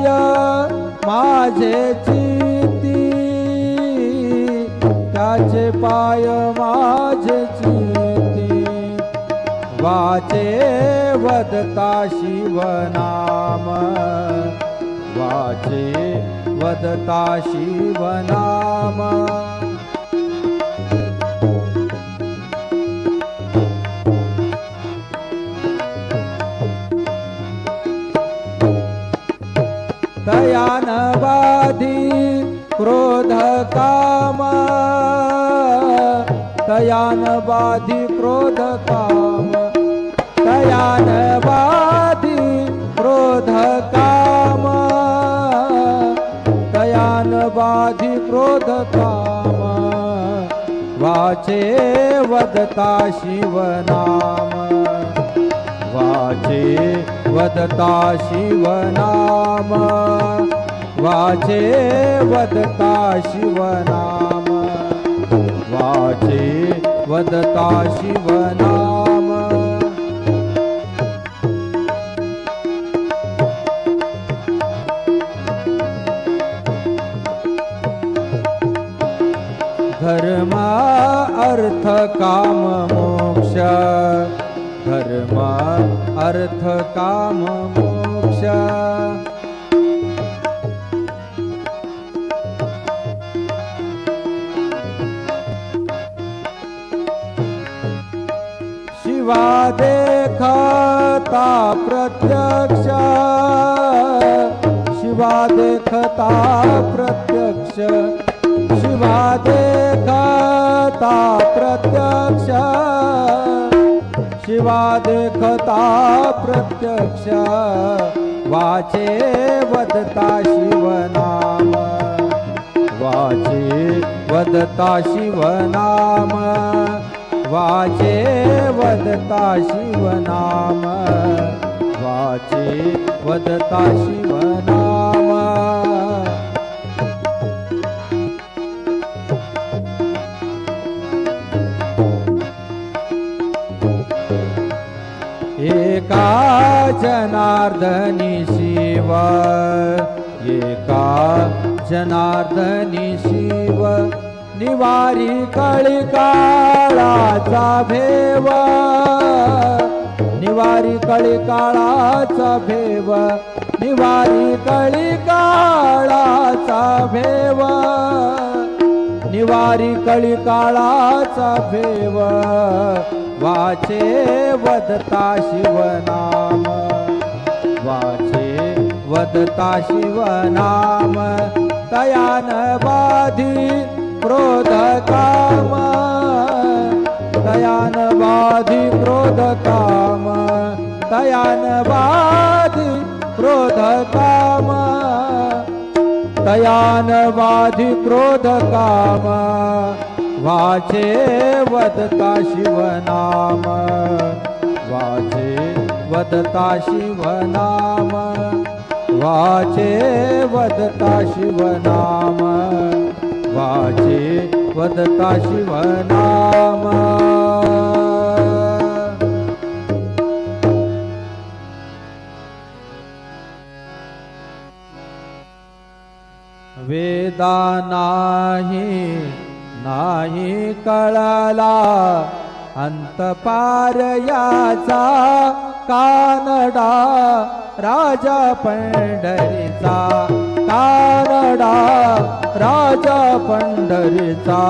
पाय माझे चिती, त्याचे पाय माझे चिती, वाचे वदता शिवनाम, वाचे वदता शिवनाम। तयान बाधी क्रोध काम, तयान बाधी क्रोध काम, तयान बाधी क्रोध काम, तयान बाधी क्रोध काम, वाचे वदता शिवनाम, वाचे वदता शिवनाम, वाचे वदता शिवनाम, वाचे वदता शिवनाम। धर्म अर्थ काम मोक्ष, धर्म अर्थ काम मोक्ष, शिवा देखता प्रत्यक्ष, शिवा देखता प्रत्यक्ष, शिवा देखता प्रत्यक्ष, शिवा देखता प्रत्यक्ष, वाचे वदता शिवनाम, वाचे वदता शिवनाम, वाचे वदता शिवनाम, वाचे वदता शिवनाम। एका जनार्दनी शिव, एका जनार्दनी शिव, निवारी कळिकाळाचा भेव, निवारी कळिकाळाचा भेव, निवारी कळिकाळाचा भेव, निवारी कळिकाळाचा भेव, वाचे वदता शिवनाम, वाचे वदता शिवनाम, तयान बाधी क्रोध काम, तयान बाधी क्रोध काम, तयान बाधी क्रोध काम, तयान बाधी क्रोध काम, वाचे वदता शिवनाम, वाचे वदता शिवनाम, वाचे वदता शिवनाम, वाचे वदता शिवनाम। वेदा नाही कळला अंत पार याचा, कानडा राजा पंढरीचा, कानडा राजा पंढरीचा,